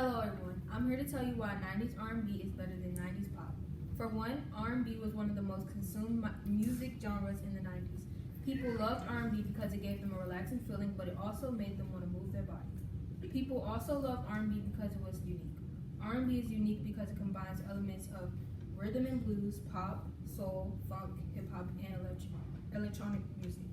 Hello everyone, I'm here to tell you why 90s R&B is better than 90s pop. For one, R&B was one of the most consumed music genres in the 90s. People loved R&B because it gave them a relaxing feeling, but it also made them want to move their bodies. People also loved R&B because it was unique. R&B is unique because it combines elements of rhythm and blues, pop, soul, funk, hip-hop, and electronic music.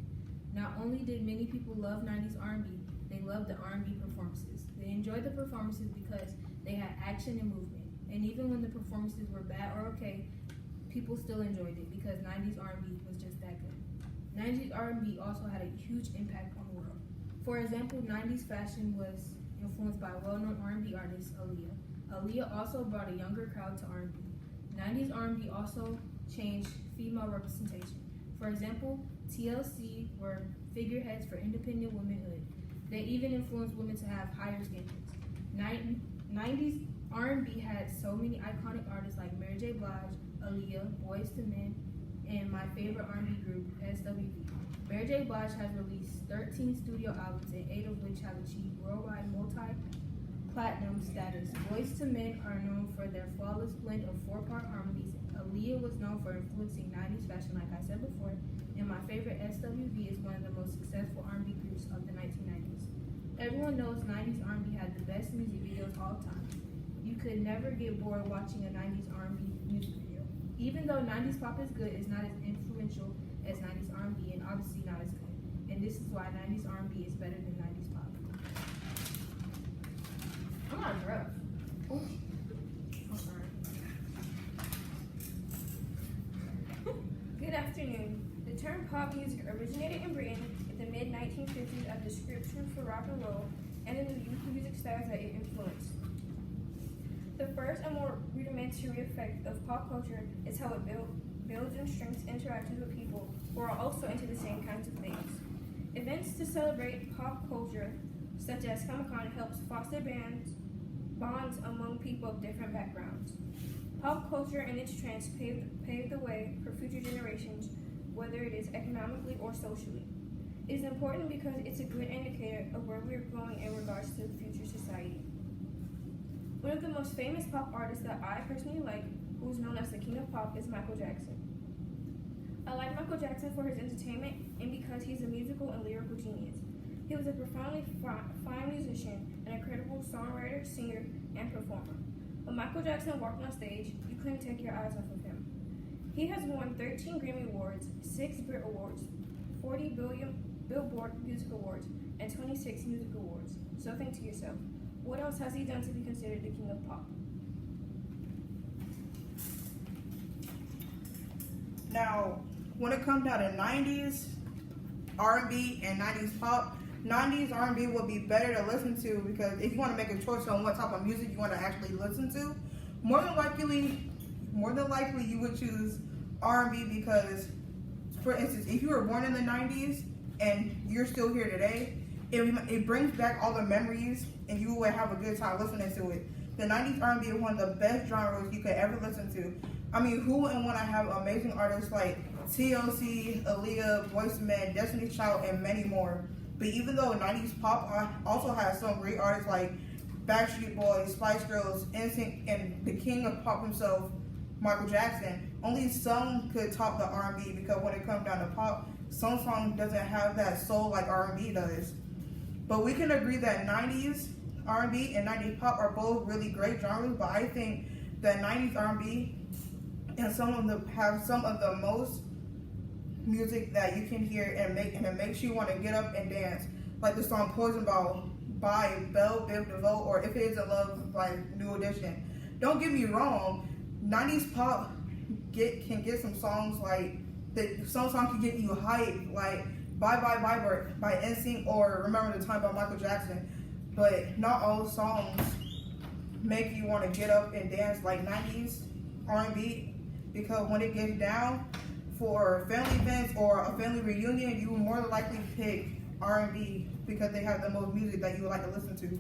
Not only did many people love 90s R&B, they loved the R&B performances. They enjoyed the performances because they had action and movement. And even when the performances were bad or okay, people still enjoyed it because 90s R&B was just that good. 90s R&B also had a huge impact on the world. For example, 90s fashion was influenced by well-known R&B artist Aaliyah. Aaliyah also brought a younger crowd to R&B. 90s R&B also changed female representation. For example, TLC were figureheads for independent womanhood. They even influenced women to have higher standards. 90s R&B had so many iconic artists like Mary J. Blige, Aaliyah, Boyz II Men, and my favorite R&B group, SWV. Mary J. Blige has released 13 studio albums, and 8 of which have achieved worldwide multi-platinum status. Boyz II Men are known for their flawless blend of 4-part harmonies. Aaliyah was known for influencing 90s fashion, like I said before, and my favorite, SWV, is one of the most successful R&B groups of the 1990s. Everyone knows 90s R&B had the best music videos of all time. You could never get bored watching a 90s R&B music video. Even though 90s pop is good, it's not as influential as 90s R&B, and obviously not as good. And this is why 90s R&B is better than 90s pop. I'm not rough. Oh, I'm sorry. Good afternoon. The term pop music originated in Britain in the mid-1950s as a description for rock and roll and in the youth music styles that it influenced. The first and more rudimentary effect of pop culture is how it builds and strengthens interactions with people who are also into the same kinds of things. Events to celebrate pop culture, such as Comic-Con, helps foster bonds among people of different backgrounds. Pop culture and its trends pave the way for future generations, whether it is economically or socially. It is important because it's a good indicator of where we are going in regards to future society. One of the most famous pop artists that I personally like, who is known as the King of Pop, is Michael Jackson. I like Michael Jackson for his entertainment and because he's a musical and lyrical genius. He was a profoundly fine musician, an incredible songwriter, singer, and performer. When Michael Jackson walked on stage, you couldn't take your eyes off of him. He has won 13 Grammy Awards, 6 Brit Awards, 40 Billboard Music Awards, and 26 Music Awards. So think to yourself, what else has he done to be considered the King of Pop? Now, when it comes down to 90s R&B and 90s pop, 90s R&B will be better to listen to because if you want to make a choice on what type of music you want to actually listen to, more than likely you would choose R&B because, for instance, if you were born in the 90s and you're still here today, it brings back all the memories and you would have a good time listening to it. The 90s R&B is one of the best genres you could ever listen to. I mean, who wouldn't want to have amazing artists like TLC, Aaliyah, Boyz II Men, Destiny's Child, and many more. But even though 90s pop also has some great artists like Backstreet Boys, Spice Girls, NSYNC, and the king of pop himself, Michael Jackson, only some could top the R&B because when it comes down to pop, some song doesn't have that soul like R&B does. But we can agree that 90s R&B and 90s pop are both really great genres, but I think that 90s R&B and some of them have some of the most music that you can hear and it makes you want to get up and dance, like the song Poison Ball by Belle Biv DeVoe or If It Isn't Love by New Edition. Don't get me wrong, 90s pop can get some songs like some songs can get you hyped, like Bye Bye Bye by NSYNC or Remember the Time by Michael Jackson, but not all songs make you want to get up and dance like 90s R&B, because when it gets down for family events or a family reunion, you will more than likely pick R&B because they have the most music that you would like to listen to.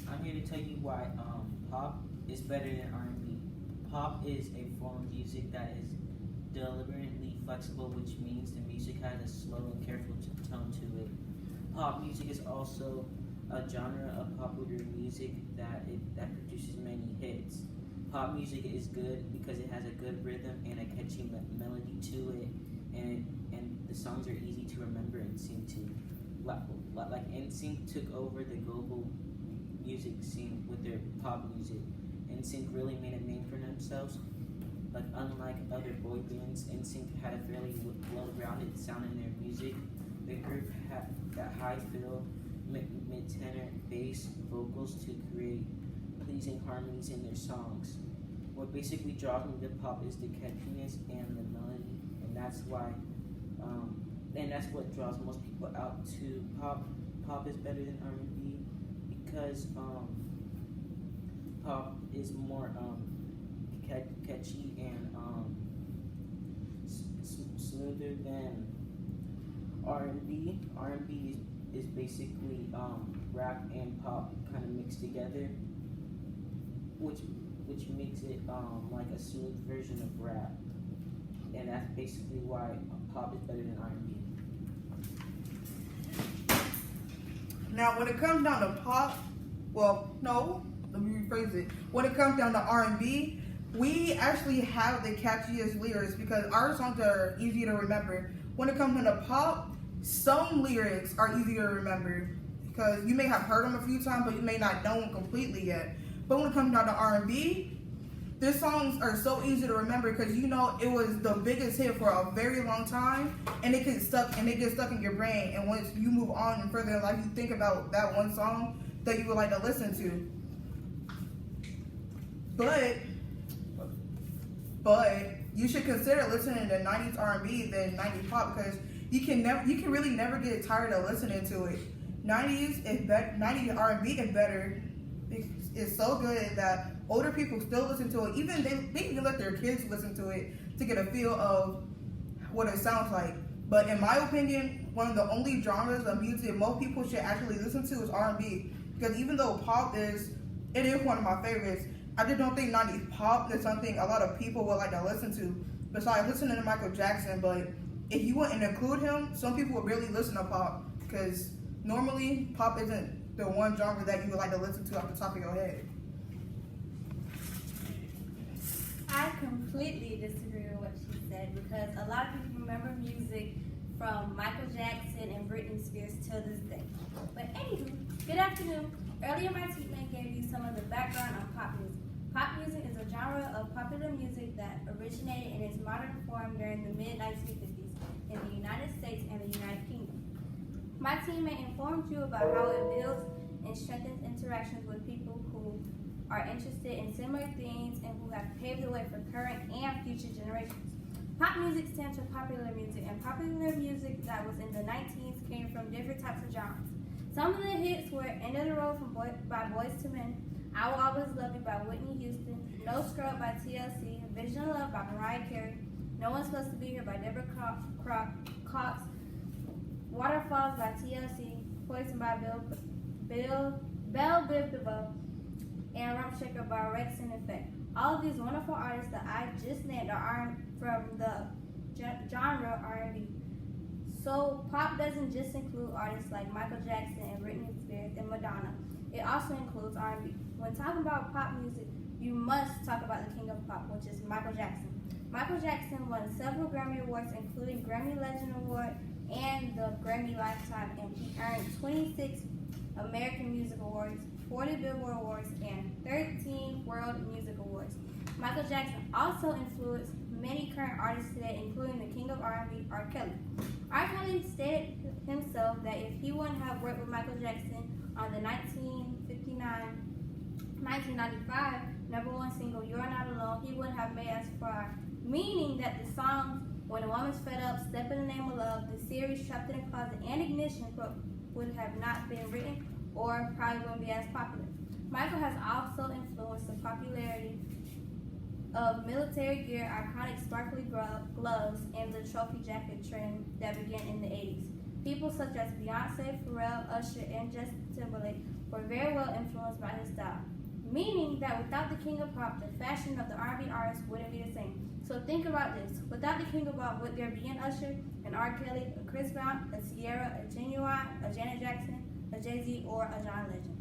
I'm here to tell you why pop is better than R&B. Pop is a form of music that is deliberately flexible, which means the music has a slow and careful tone to it. Pop music is also a genre of popular music that produces many hits. Pop music is good because it has a good rhythm and a catchy melody to it, and the songs are easy to remember and sing to. Like NSYNC took over the global music scene with their pop music. NSYNC really made a name for themselves. Like unlike other boy bands, NSYNC had a fairly well-rounded sound in their music. The group had that high fill, mid-tenor bass vocals to create pleasing harmonies in their songs. What basically draws me to pop is the catchiness and the melody, and that's why, and that's what draws most people out to pop. Pop is better than R&B because pop is more catchy and smoother than R&B. R&B is basically rap and pop kind of mixed together, which makes it like a smooth version of rap, and that's basically why pop is better than R&B. Now, when it comes down to pop, well, no, let me rephrase it. When it comes down to R&B, we actually have the catchiest lyrics because our songs are easy to remember. When it comes down to pop, some lyrics are easy to remember because you may have heard them a few times, but you may not know them completely yet. But when it comes down to R&B, their songs are so easy to remember because you know it was the biggest hit for a very long time, and it gets stuck in your brain. And once you move on and further in life, you think about that one song that you would like to listen to. But you should consider listening to 90s R&B than 90s pop because you can really never get tired of listening to it. 90s R&B is better. It's so good that older people still listen to it. Even they even let their kids listen to it to get a feel of what it sounds like. But in my opinion, one of the only genres of music most people should actually listen to is R&B. Because even though pop is one of my favorites, I just don't think 90s pop is something a lot of people would like to listen to. Besides listening to Michael Jackson, but if you wouldn't include him, some people would really listen to pop. Because normally, pop isn't the one genre that you would like to listen to off the top of your head. I completely disagree with what she said because a lot of people remember music from Michael Jackson and Britney Spears till this day. But anywho, good afternoon. Earlier my teammate gave you some of the background on pop music. Pop music is a genre of popular music that originated in its modern form during the mid-1950s in the United States and the United Kingdom. My teammate informed you about how it builds and strengthens interactions with people who are interested in similar things and who have paved the way for current and future generations. Pop music stands for popular music, and popular music that was in the 19s came from different types of genres. Some of the hits were End of the Road by Boyz II Men, I Will Always Love You by Whitney Houston, No Scrub by TLC, Vision of Love by Mariah Carey, No One's Supposed to Be Here by Deborah Cox, Waterfalls by TLC, Poison by Belle Biv DeVoe, and Rump Shaker by Rex and Effect. All of these wonderful artists that I just named are from the genre R&B. So pop doesn't just include artists like Michael Jackson and Britney Spears and Madonna. It also includes R&B. When talking about pop music, you must talk about the king of pop, which is Michael Jackson. Michael Jackson won several Grammy Awards, including Grammy Legend Award and the Grammy Lifetime, and he earned 26 American Music Awards, 40 Billboard Awards, and 13 World Music Awards. Michael Jackson also influenced many current artists today, including the king of R&B, R. Kelly. R. Kelly stated himself that if he wouldn't have worked with Michael Jackson on the 1995 #1 single, You're Not Alone, he wouldn't have made Us Far, meaning that the songs When a Woman's Fed Up, Step in the Name of Love, the series Trapped in a Closet, and Ignition would have not been written or probably wouldn't be as popular. Michael has also influenced the popularity of military gear, iconic sparkly gloves, and the trophy jacket trend that began in the 80s. People such as Beyonce, Pharrell, Usher, and Justin Timberlake were very well influenced by his style, meaning that without the king of pop, the fashion of the R&B artist wouldn't be the same. So think about this. Without the King of Pop, would there be an Usher, an R. Kelly, a Chris Brown, a Sierra, a Genuine, a Janet Jackson, a Jay-Z, or a John Legend?